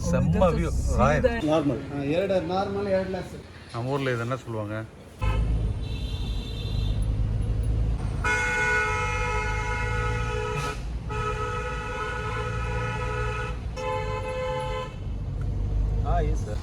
செம்ம view Royal normal normal 2 lakhs நம்ம ஊரில் இது என்ன சொல்லுவாங்க yes sir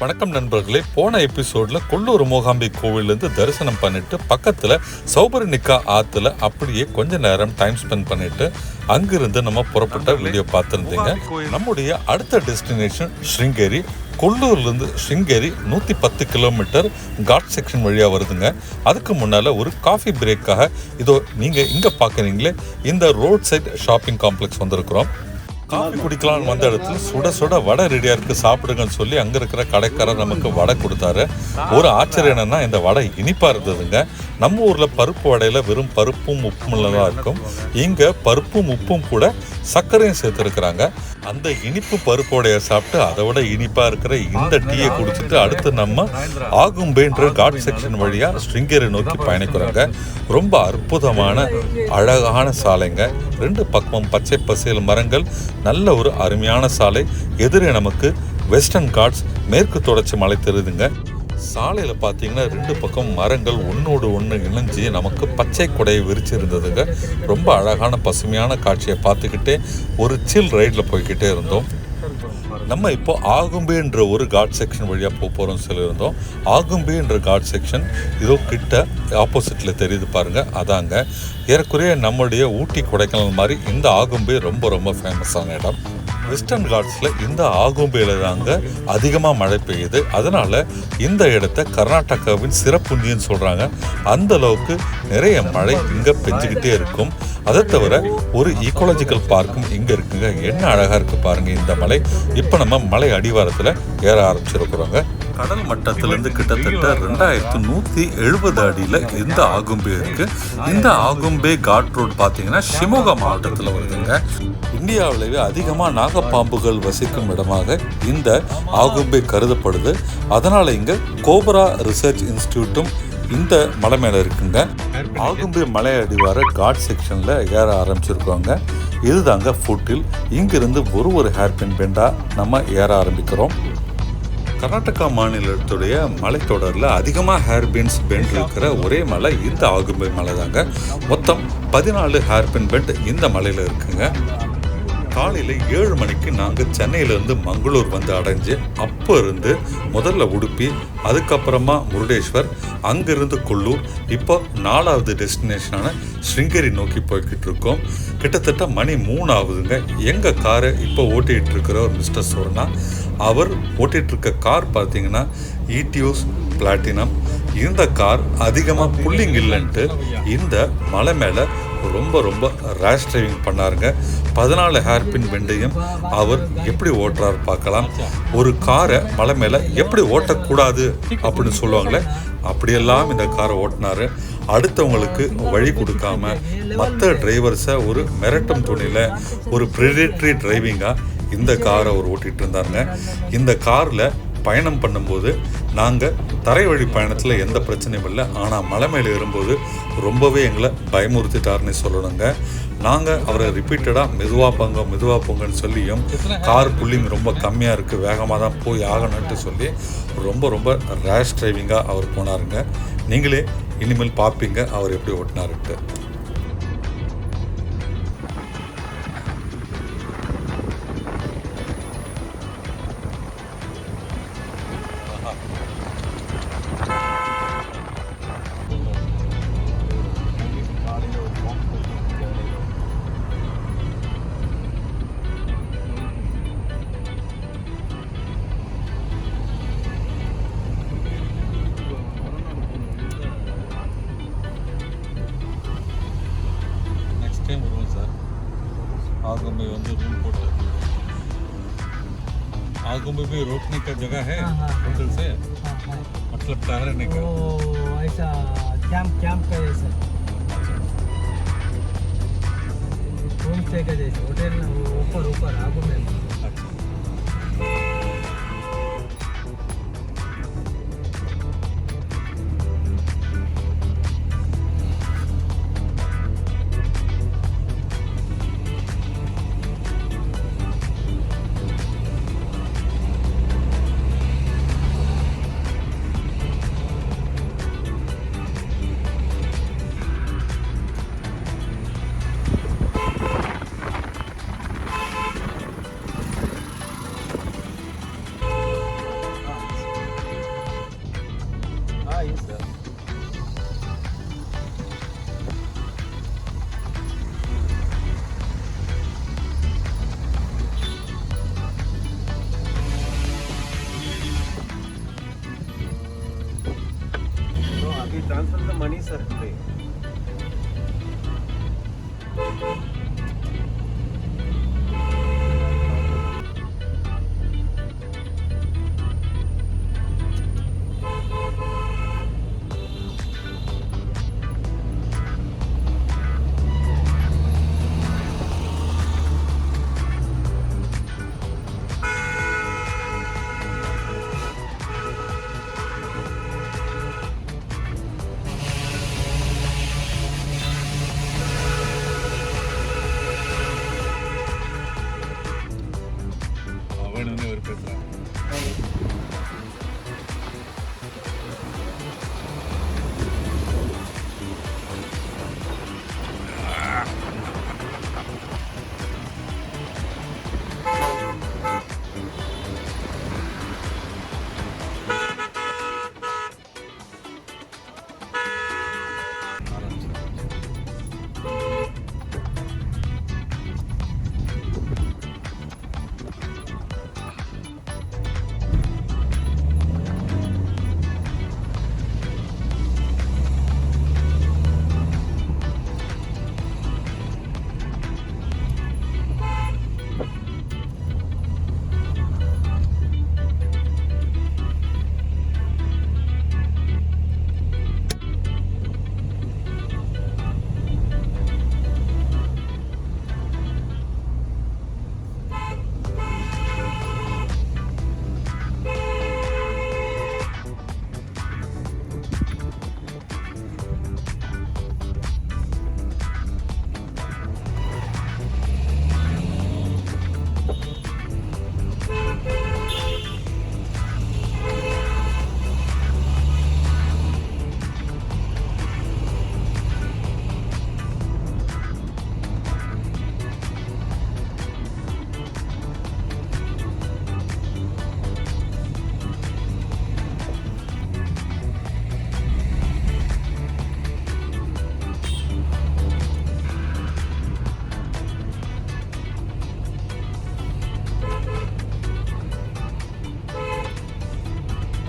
வணக்கம் நண்பர்களே, போன எபிசோடில் கொல்லூர் மூகாம்பி கோவிலேருந்து தரிசனம் பண்ணிட்டு பக்கத்தில் சௌபரணிக்கா ஆற்றுல அப்படியே கொஞ்ச நேரம் டைம் ஸ்பெண்ட் பண்ணிட்டு அங்கிருந்து நம்ம புறப்பட்ட வீடியோ பார்த்துருந்தீங்க. நம்முடைய அடுத்த டெஸ்டினேஷன் ஸ்ருங்கேரி. கொல்லூர்லேருந்து ஸ்ருங்கேரி 110 கிலோமீட்டர் காட் செக்ஷன் வழியாக வருதுங்க. அதுக்கு முன்னால் ஒரு காஃபி பிரேக்காக இதோ நீங்கள் இங்கே பார்க்குறீங்களே இந்த ரோட் சைட் ஷாப்பிங் காம்ப்ளெக்ஸ் வந்திருக்கிறோம். காஃபி குடிக்கலாம்னு வந்த இடத்துல சுட சுட வடை ரெடியாக இருக்குது சாப்பிடுங்கன்னு சொல்லி அங்கே இருக்கிற கடைக்காரர் நமக்கு வடை கொடுத்தாரு. ஒரு ஆச்சரியம் என்னென்னா இந்த வடை இனிப்பாக இருந்ததுங்க. நம்ம ஊரில் பருப்பு வடையில் வெறும் பருப்பும் உப்பும் தான் இருக்கும். இங்கே பருப்பும் உப்பும் கூட சர்க்கரையும் சேர்த்துருக்குறாங்க. அந்த இனிப்பு பருப்பு வடையை சாப்பிட்டு அதை விட இனிப்பாக இருக்கிற இந்த டீயை குடிச்சிட்டு அடுத்து நம்ம ஆகும்பேன்ற காட் செக்ஷன் வழியாக ஸ்ருங்கேரி நோக்கி பயணிக்கிறோங்க. ரொம்ப அற்புதமான அழகான சாலைங்க. 2 பக்கமும் பச்சை பசேல் மரங்கள், நல்ல ஒரு அருமையான சாலை. எதிரே நமக்கு வெஸ்டர்ன் காட்ஸ் மேற்கு தொடர்ச்சி மலை தெரியுதுங்க. சாலையில் பார்த்தீங்கன்னா 2 பக்கம் மரங்கள் ஒன்றோடு ஒன்று இணைஞ்சி நமக்கு பச்சை கொடையை விரிச்சு இருந்ததுங்க. ரொம்ப அழகான பசுமையான காட்சியை பார்த்துக்கிட்டே ஒரு சில் ரைடில் போய்கிட்டே இருந்தோம். நம்ம இப்போ ஆகும்பேன்ற ஒரு காட் செக்ஷன் வழியாக போகிறோம்னு சொல்லியிருந்தோம். ஆகும்பேன்ற காட் செக்ஷன் இதோ கிட்ட ஆப்போசிட்டில் தெரியுது பாருங்கள், அதாங்க ஏறக்குறைய நம்முடைய ஊட்டி கொடைக்கானல் மாதிரி இந்த ஆகும்பே ரொம்ப ரொம்ப ஃபேமஸான இடம். வெஸ்டர்ன் காட்ஸில் இந்த ஆகும்பேல தாங்க அதிகமாக மழை பெய்யுது. அதனால் இந்த இடத்த கர்நாடகாவின் சிறப்புஞ்சின்னு சொல்கிறாங்க. அந்த அளவுக்கு நிறைய மழை இங்கே பெஞ்சிக்கிட்டே இருக்கும். அதை தவிர ஒரு ஈக்காலஜிக்கல் பார்க்கும் இங்கே இருக்குங்க. என்ன அழகாக இருக்குது பாருங்கள் இந்த மலை. இப்போ நம்ம மலை அடிவாரத்தில் ஏற ஆரம்பிச்சிருக்கிறோங்க. கடல் மட்டத்திலேருந்து கிட்டத்தட்ட 2170 அடியில் இந்த ஆகும்பே இருக்குது. இந்த ஆகும்பே காட் ரோடு பார்த்தீங்கன்னா ஷிமோகா மாவட்டத்தில் வருதுங்க. இந்தியாவிலேயே அதிகமாக நாகப்பாம்புகள் வசிக்கும் இடமாக இந்த ஆகும்பே கருதப்படுது. அதனால் இங்கே கோப்ரா ரிசர்ச் இன்ஸ்டியூட்டும் இந்த மலை மேலே இருக்குங்க. ஆகும்பே மலை அடிவார காட் செக்ஷனில் ஏற ஆரம்பிச்சிருக்கோங்க. இதுதாங்க ஃபுட்டில். இங்கிருந்து ஒரு ஹேர்பின் பெண்டாக நம்ம ஏற ஆரம்பிக்கிறோம். கர்நாடகா மாநிலத்துடைய மலைத்தொடரில் அதிகமாக ஹேர்பின்ஸ் பெண்ட் இருக்கிற ஒரே மலை இந்த ஆகும்பே மலை தாங்க. மொத்தம் 14 ஹேர்பின் பெண்ட் இந்த மலையில் இருக்குங்க. காலையில் 7 மணிக்கு நாங்கள் சென்னையிலேருந்து மங்களூர் வந்து அடைஞ்சு அப்போ இருந்து முதல்ல உடுப்பி, அதுக்கப்புறமா முருடேஸ்வர், அங்கேருந்து கொல்லூர், இப்போ 4வது டெஸ்டினேஷனான ஸ்ருங்கேரி நோக்கி போய்கிட்டு இருக்கோம். கிட்டத்தட்ட மணி 3 ஆகுதுங்க. எங்கள் காரை இப்போ ஓட்டிகிட்டு இருக்கிற ஒரு மிஸ்டர் சோர்னா, அவர் ஓட்டிகிட்ருக்க கார் பார்த்தீங்கன்னா ஈட்டியோஸ் பிளாட்டினம். இந்த கார் அதிகமாக புல்லிங் இல்லைன்ட்டு இந்த மலை மேலே ரொம்ப ரொம்ப ரேஷ் டிரைவிங் பண்ணாருங்க. 14 ஹேர்பின் பெண்டையும் அவர் எப்படி ஓட்டுறாரு பார்க்கலாம். ஒரு காரை மலை மேலே எப்படி ஓட்டக்கூடாது அப்படின்னு சொல்லுவாங்களே, அப்படியெல்லாம் இந்த காரை ஓட்டினாரு. அடுத்தவங்களுக்கு வழி கொடுக்காம மற்ற டிரைவர்ஸை ஒரு மிரட்டும் துணியில் ஒரு ப்ரெடேட்டரி டிரைவிங்காக இந்த காரை அவர் ஓட்டிகிட்டு இருந்தாருங்க. இந்த காரில் பயணம் பண்ணும்போது நாங்கள் தரை வழி பயணத்தில் எந்த பிரச்சனையும் இல்லை. ஆனால் மலை மேலே ஏறும்போது ரொம்பவே எங்களை பயமுறுத்திட்டாருன்னு சொல்லணுங்க. நாங்கள் அவரை ரிப்பீட்டடாக மெதுவாக போங்கன்னு சொல்லியும் கார் புல்லிங் ரொம்ப கம்மியாக இருக்குது, வேகமாக தான் போய் ஆகணுன்ட்டு சொல்லி ரொம்ப ரொம்ப ரேஷ் டிரைவிங்காக அவர் போனாருங்க. நீங்களே இனிமேல் பார்ப்பீங்க அவர் எப்படி ஓட்டினாருன்ட்டு. आगुम्बे रूम पोर्ट आगुम्बे भी रोकने का जगह है होटल से मतलब ठहरने का ऐसा कैंप का है सर. होम स्टे का जैसे होटल ना वो ऊपर आगुम्बे में। अच्छा हाँ ये सर तो अभी ट्रांसफर द मनी सर पे அவனே ஒரு பேசுறான்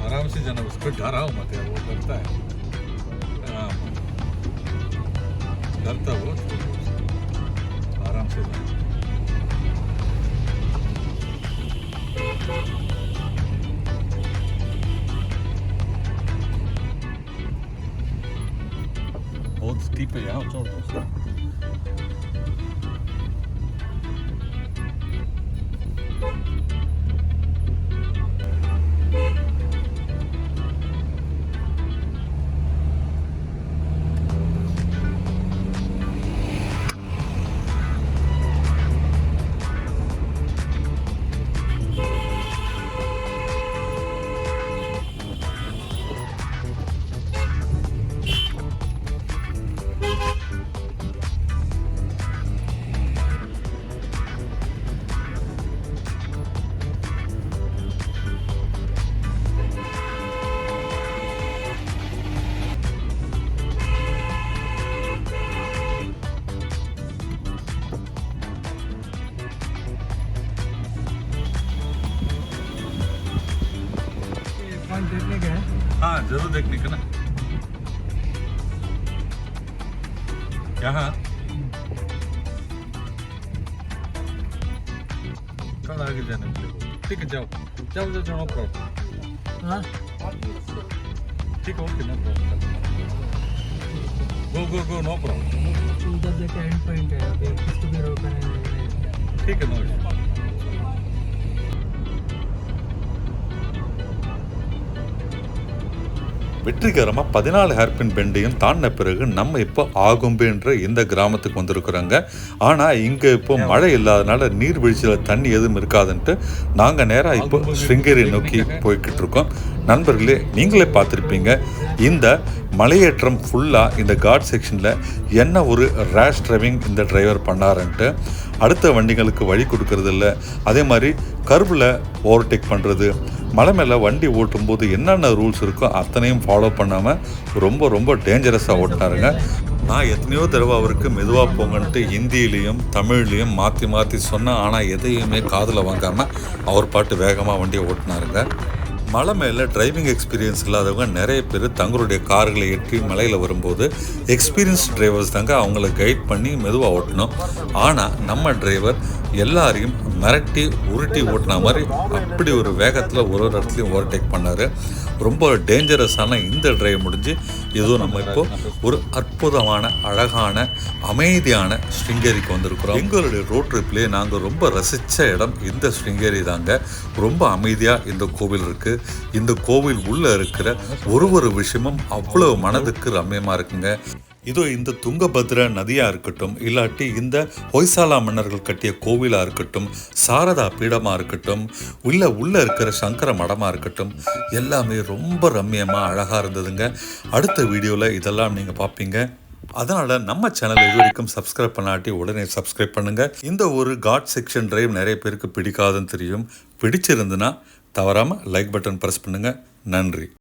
आराम से जाना उसको डरा हूँ मत यार वो करता है हाँ डरता वो आराम से जाना बहुत स्टीप है यहाँ चढ़ देखने का है हाँ जरूर देखने का ना यहाँ कल आगे जाने के लिए ठीक है जाओ जाओ जाओ नो प्रॉब्लम हाँ ठीक है ओके नो प्रॉब्लम गो गो गो नो प्रॉब्लम उधर देखे एंड पॉइंट है अभी किस भी रोकने नहीं ठीक है, नो इशू. வெற்றிகரமாக 14 ஹேர்பின் பெண்டையும் தாண்டின பிறகு நம்ம இப்போ ஆகும்பேன்ற இந்த கிராமத்துக்கு வந்திருக்கிறோங்க. ஆனால் இங்கே இப்போ மழை இல்லாதனால நீர்வீழ்ச்சியில் தண்ணி எதுவும் இருக்காதுன்ட்டு நாங்கள் நேராக இப்போ ஸ்ருங்கேரி நோக்கி போய்கிட்டு இருக்கோம். நண்பர்களே, நீங்களே பார்த்துருப்பீங்க இந்த மலையேற்றம் ஃபுல்லாக இந்த காட் செக்ஷனில் என்ன ஒரு ரேஷ் டிரைவிங் இந்த டிரைவர் பண்ணாருன்ட்டு. அடுத்த வண்டிகளுக்கு வழி கொடுக்கறது இல்லை, அதே மாதிரி கர்வில் ஓவர்டேக் பண்ணுறது, மலை மேலே வண்டி ஓட்டும்போது என்னென்ன ரூல்ஸ் இருக்கோ அத்தனையும் ஃபாலோ பண்ணாமல் ரொம்ப டேஞ்சரஸாக ஓட்டினாருங்க. நான் எத்தனையோ தடவை அவருக்கு மெதுவாக போங்கன்ட்டு ஹிந்தியிலையும் தமிழ்லேயும் மாற்றி சொன்னேன். ஆனால் எதையுமே காதில் வாங்காமல் அவர் பாட்டு வேகமாக வண்டியை ஓட்டினாருங்க. மலை மேலே டிரைவிங் எக்ஸ்பீரியன்ஸ் இல்லாதவங்க நிறைய பேர் தங்களுடைய கார்களை ஏற்றி மலையில் வரும்போது எக்ஸ்பீரியன்ஸ் டிரைவர்ஸ் தாங்க அவங்கள கைட் பண்ணி மெதுவாக ஓட்டணும். ஆனால் நம்ம டிரைவர் எல்லாரையும் மிரட்டி உருட்டி ஓட்டின மாதிரி அப்படி ஒரு வேகத்தில் ஒரு இடத்துலையும் ஓவர்டேக் பண்ணார். ரொம்ப டேஞ்சரஸான இந்த டிரைவ் முடிஞ்சு ஏதோ நம்ம இப்போ ஒரு அற்புதமான அழகான அமைதியான ஸ்ருங்கேரிக்கு வந்திருக்கிறோம். எங்களுடைய ரோட் ட்ரிப்லேயே நாங்கள் ரொம்ப ரசித்த இடம் இந்த ஸ்ருங்கேரி தாங்க. ரொம்ப அமைதியாக இந்த கோவில் இருக்குது. இந்த கோவில் உள்ளே இருக்கிற ஒரு விஷயமும் அவ்வளோ மனதுக்கு ரம்யமாக இருக்குங்க. இதோ இந்த துங்கபத்ரா நதியாக இருக்கட்டும், இல்லாட்டி இந்த ஹொய்சாலா மன்னர்கள் கட்டிய கோவிலாக இருக்கட்டும், சாரதா பீடமாக இருக்கட்டும், உள்ளே இருக்கிற சங்கர மடமாக இருக்கட்டும், எல்லாமே ரொம்ப ரம்யமாக அழகாக இருந்ததுங்க. அடுத்த வீடியோவில் இதெல்லாம் நீங்கள் பார்ப்பீங்க. அதனால் நம்ம சேனல் இது வரைக்கும் சப்ஸ்கிரைப் பண்ணாட்டி உடனே சப்ஸ்கிரைப் பண்ணுங்கள். இந்த ஒரு காட் செக்ஷன் டிரைவ் நிறைய பேருக்கு பிடிக்காதுன்னு தெரியும். பிடிச்சிருந்துன்னா தவறாமல் லைக் பட்டன் ப்ரெஸ் பண்ணுங்கள். நன்றி.